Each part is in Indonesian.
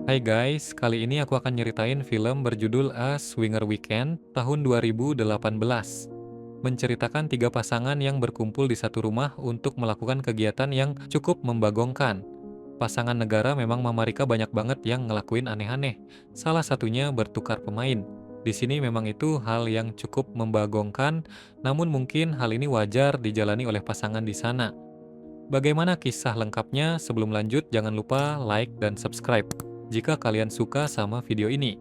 Hai guys, kali ini aku akan nyeritain film berjudul A Swinger Weekend tahun 2018. Menceritakan tiga pasangan yang berkumpul di satu rumah untuk melakukan kegiatan yang cukup membagongkan. Pasangan negara memang Mamarika banyak banget yang ngelakuin aneh-aneh. Salah satunya bertukar pemain. Di sini memang itu hal yang cukup membagongkan, namun mungkin hal ini wajar dijalani oleh pasangan di sana. Bagaimana kisah lengkapnya? Sebelum lanjut, jangan lupa like dan subscribe jika kalian suka sama video ini.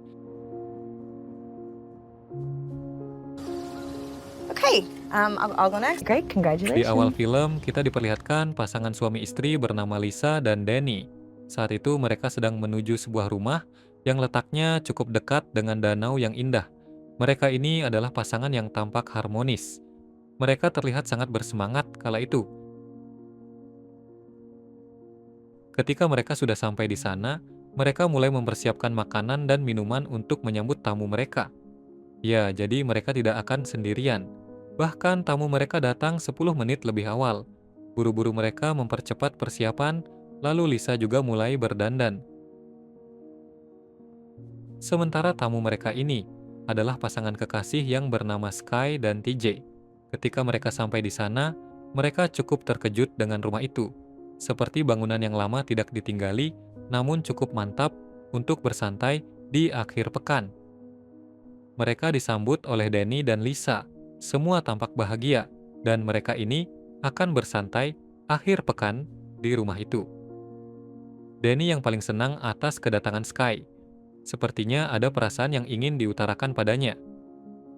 Okay, I'll go next. Great, Di awal congratulations. film, kita diperlihatkan pasangan suami istri bernama Lisa dan Danny. Saat itu mereka sedang menuju sebuah rumah yang letaknya cukup dekat dengan danau yang indah. Mereka ini adalah pasangan yang tampak harmonis. Mereka terlihat sangat bersemangat kala itu. Ketika mereka sudah sampai di sana, mereka mulai mempersiapkan makanan dan minuman untuk menyambut tamu mereka. Ya, jadi mereka tidak akan sendirian. Bahkan tamu mereka datang 10 menit lebih awal. Buru-buru mereka mempercepat persiapan, lalu Lisa juga mulai berdandan. Sementara tamu mereka ini adalah pasangan kekasih yang bernama Sky dan TJ. Ketika mereka sampai di sana, mereka cukup terkejut dengan rumah itu. Seperti bangunan yang lama tidak ditinggali, namun cukup mantap untuk bersantai di akhir pekan. Mereka disambut oleh Danny dan Lisa. Semua tampak bahagia, dan mereka ini akan bersantai akhir pekan di rumah itu. Danny yang paling senang atas kedatangan Sky. Sepertinya ada perasaan yang ingin diutarakan padanya.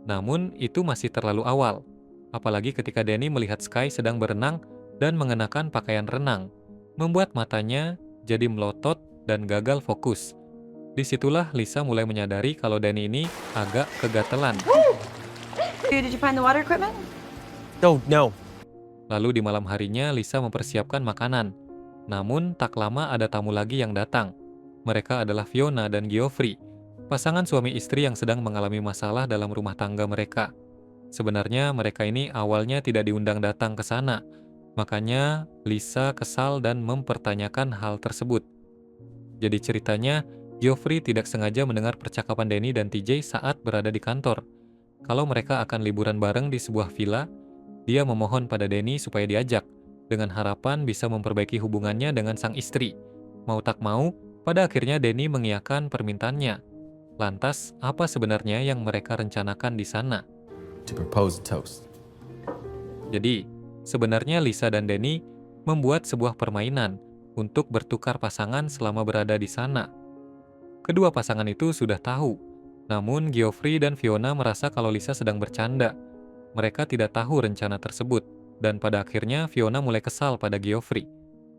Namun, itu masih terlalu awal. Apalagi ketika Danny melihat Sky sedang berenang dan mengenakan pakaian renang, membuat matanya jadi melotot dan gagal fokus. Disitulah Lisa mulai menyadari kalau Danny ini agak kegatelan. Did you find the water equipment? No. Lalu di malam harinya Lisa mempersiapkan makanan. Namun tak lama ada tamu lagi yang datang. Mereka adalah Fiona dan Geoffrey, pasangan suami istri yang sedang mengalami masalah dalam rumah tangga mereka. Sebenarnya mereka ini awalnya tidak diundang datang ke sana. Makanya Lisa kesal dan mempertanyakan hal tersebut. Jadi ceritanya, Geoffrey tidak sengaja mendengar percakapan Danny dan TJ saat berada di kantor. Kalau mereka akan liburan bareng di sebuah villa, dia memohon pada Danny supaya diajak, dengan harapan bisa memperbaiki hubungannya dengan sang istri. Mau tak mau, pada akhirnya Danny mengiyakan permintaannya. Lantas, apa sebenarnya yang mereka rencanakan di sana? To propose a toast. Jadi, sebenarnya Lisa dan Danny membuat sebuah permainan untuk bertukar pasangan selama berada di sana. Kedua pasangan itu sudah tahu, namun Geoffrey dan Fiona merasa kalau Lisa sedang bercanda. Mereka tidak tahu rencana tersebut, dan pada akhirnya Fiona mulai kesal pada Geoffrey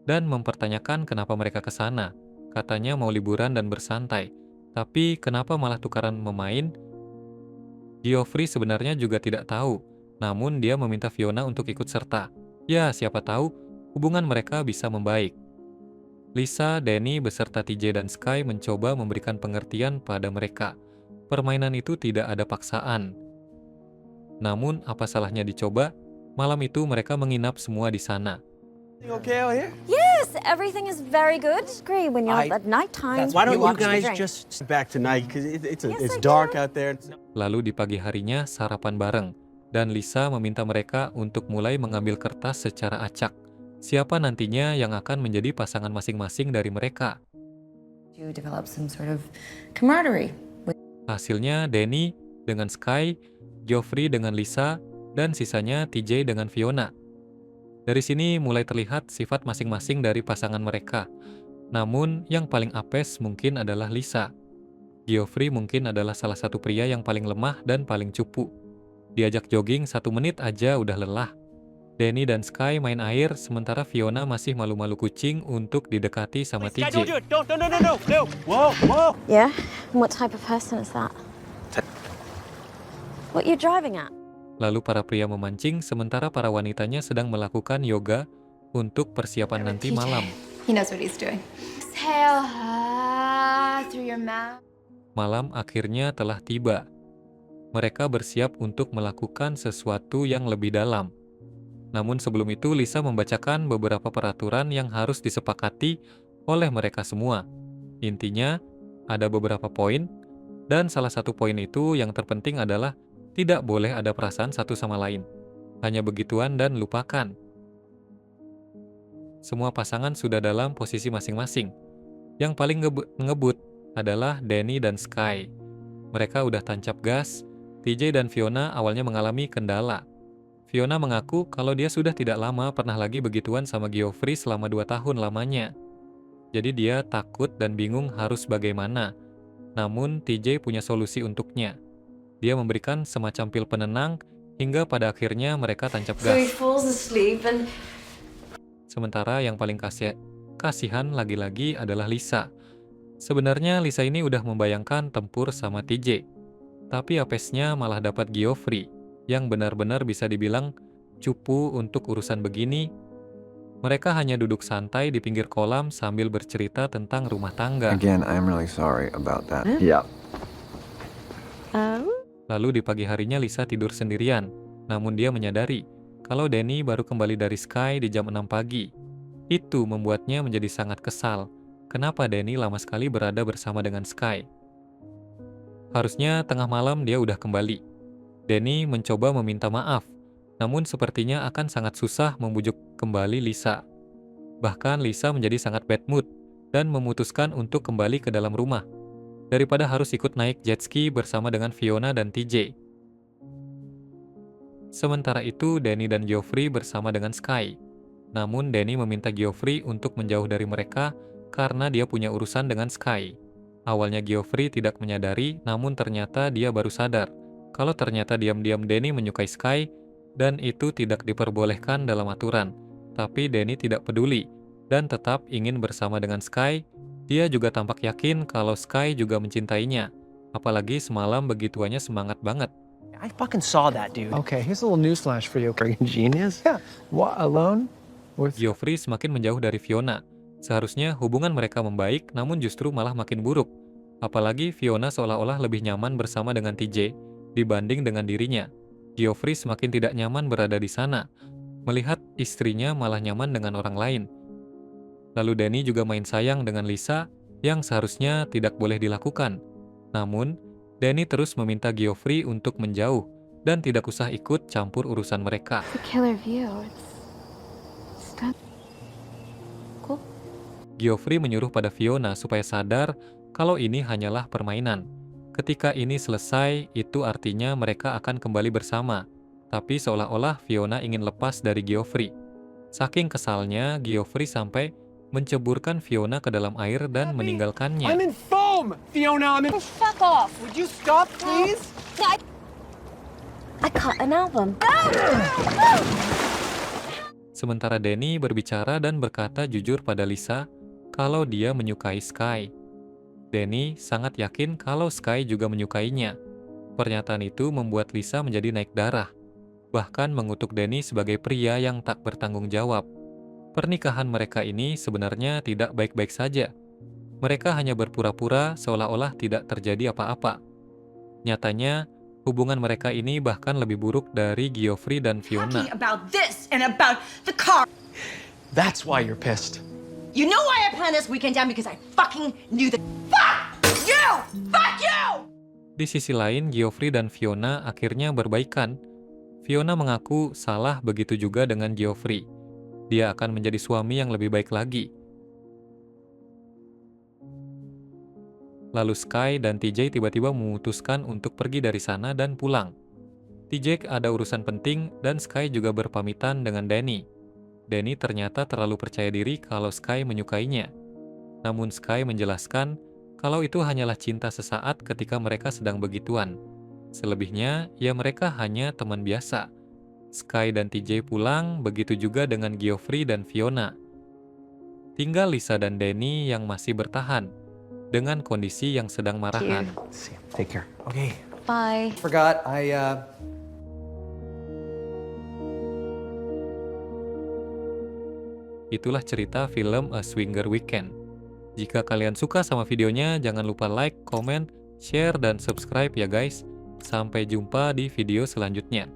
dan mempertanyakan kenapa mereka ke sana. Katanya mau liburan dan bersantai, tapi kenapa malah tukaran memain? Geoffrey sebenarnya juga tidak tahu, namun dia meminta Fiona untuk ikut serta. Ya, siapa tahu hubungan mereka bisa membaik. Lisa, Danny, beserta TJ dan Sky mencoba memberikan pengertian pada mereka. Permainan itu tidak ada paksaan. Namun, apa salahnya dicoba? Malam itu mereka menginap semua di sana. Okay out here? Yes, everything is very good. Agree when you're at nighttime. Why don't you watch the guys drink. just back tonight? Because Yes, it's I dark can. out there. Lalu di pagi harinya sarapan bareng, dan Lisa meminta mereka untuk mulai mengambil kertas secara acak. Siapa nantinya yang akan menjadi pasangan masing-masing dari mereka? To develop some sort of camaraderie. Hasilnya Danny dengan Sky, Geoffrey dengan Lisa, dan sisanya TJ dengan Fiona. Dari sini mulai terlihat sifat masing-masing dari pasangan mereka. Namun yang paling apes mungkin adalah Lisa. Geoffrey mungkin adalah salah satu pria yang paling lemah dan paling cupu. Diajak jogging 1 menit aja udah lelah. Danny dan Sky main air, sementara Fiona masih malu-malu kucing untuk didekati sama Guys, TJ. don't do it. Don't. No. Whoa. Yeah? What type of person is that? What you driving at? Lalu para pria memancing, sementara para wanitanya sedang melakukan yoga untuk persiapan nanti malam. He knows what he's doing. Exhale through your mouth. Malam akhirnya telah tiba. Mereka bersiap untuk melakukan sesuatu yang lebih dalam. Namun sebelum itu Lisa membacakan beberapa peraturan yang harus disepakati oleh mereka semua. Intinya, ada beberapa poin, dan salah satu poin itu yang terpenting adalah tidak boleh ada perasaan satu sama lain. Hanya begituan dan lupakan. Semua pasangan sudah dalam posisi masing-masing. Yang paling ngebut adalah Danny dan Sky. Mereka udah tancap gas. TJ dan Fiona awalnya mengalami kendala. Fiona mengaku kalau dia sudah tidak lama pernah lagi begituan sama Geoffrey selama 2 tahun lamanya. Jadi dia takut dan bingung harus bagaimana. Namun TJ punya solusi untuknya. Dia memberikan semacam pil penenang hingga pada akhirnya mereka tancap So he gas. falls asleep and Sementara yang paling kasihan lagi-lagi adalah Lisa. Sebenarnya Lisa ini udah membayangkan tempur sama TJ. Tapi apesnya malah dapat Geoffrey yang benar-benar bisa dibilang cupu untuk urusan begini. Mereka hanya duduk santai di pinggir kolam sambil bercerita tentang rumah tangga. Again, I'm really sorry about that. Yeah. Lalu di pagi harinya Lisa tidur sendirian. Namun dia menyadari kalau Danny baru kembali dari Sky di jam 6 pagi. Itu membuatnya menjadi sangat kesal. Kenapa Danny lama sekali berada bersama dengan Sky? Harusnya tengah malam dia udah kembali. Danny mencoba meminta maaf, namun sepertinya akan sangat susah membujuk kembali Lisa. Bahkan Lisa menjadi sangat bad mood dan memutuskan untuk kembali ke dalam rumah, daripada harus ikut naik jet ski bersama dengan Fiona dan TJ. Sementara itu, Danny dan Geoffrey bersama dengan Sky. Namun Danny meminta Geoffrey untuk menjauh dari mereka karena dia punya urusan dengan Sky. Awalnya Geoffrey tidak menyadari, namun ternyata dia baru sadar kalau ternyata diam-diam Danny menyukai Sky dan itu tidak diperbolehkan dalam aturan. Tapi Danny tidak peduli dan tetap ingin bersama dengan Sky. Dia juga tampak yakin kalau Sky juga mencintainya. Apalagi semalam begituannya semangat banget. I fucking saw that, dude. Okay, here's a little newsflash for you. Freaking genius. Yeah. What, alone? With Geoffrey semakin menjauh dari Fiona. Seharusnya hubungan mereka membaik, namun justru malah makin buruk. Apalagi Fiona seolah-olah lebih nyaman bersama dengan TJ dibanding dengan dirinya. Geoffrey semakin tidak nyaman berada di sana, melihat istrinya malah nyaman dengan orang lain. Lalu Danny juga main sayang dengan Lisa yang seharusnya tidak boleh dilakukan. Namun, Danny terus meminta Geoffrey untuk menjauh dan tidak usah ikut campur urusan mereka. it's a killer view. It's done. Cool. Geoffrey menyuruh pada Fiona supaya sadar kalau ini hanyalah permainan. Ketika ini selesai, itu artinya mereka akan kembali bersama. Tapi seolah-olah Fiona ingin lepas dari Geoffrey. Saking kesalnya, Geoffrey sampai menceburkan Fiona ke dalam air dan meninggalkannya. I'm in foam! Fiona, I'm in... Fuck off. Would you stop, please? I cut an album. Sementara Danny berbicara dan berkata jujur pada Lisa kalau dia menyukai Sky. Danny sangat yakin kalau Sky juga menyukainya. Pernyataan itu membuat Lisa menjadi naik darah, bahkan mengutuk Danny sebagai pria yang tak bertanggung jawab. Pernikahan mereka ini sebenarnya tidak baik-baik saja. Mereka hanya berpura-pura seolah-olah tidak terjadi apa-apa. Nyatanya, hubungan mereka ini bahkan lebih buruk dari Geoffrey dan Fiona. Talking about this and about the car. That's why you're pissed. You know why I planned this weekend down because I fucking knew that. Fuck you! Fuck you! Di sisi lain, Geoffrey dan Fiona akhirnya berbaikan. Fiona mengaku salah, begitu juga dengan Geoffrey. Dia akan menjadi suami yang lebih baik lagi. Lalu Sky dan TJ tiba-tiba memutuskan untuk pergi dari sana dan pulang. TJ ada urusan penting dan Sky juga berpamitan dengan Danny. Danny ternyata terlalu percaya diri kalau Sky menyukainya. Namun Sky menjelaskan kalau itu hanyalah cinta sesaat ketika mereka sedang begituan. Selebihnya, ya mereka hanya teman biasa. Sky dan TJ pulang, begitu juga dengan Geoffrey dan Fiona. Tinggal Lisa dan Danny yang masih bertahan, dengan kondisi yang sedang marahan. See ya. Take care. Okay. Bye. Forgot, Itulah cerita film A Swinger Weekend. Jika kalian suka sama videonya, jangan lupa like, comment, share, dan subscribe ya guys. Sampai jumpa di video selanjutnya.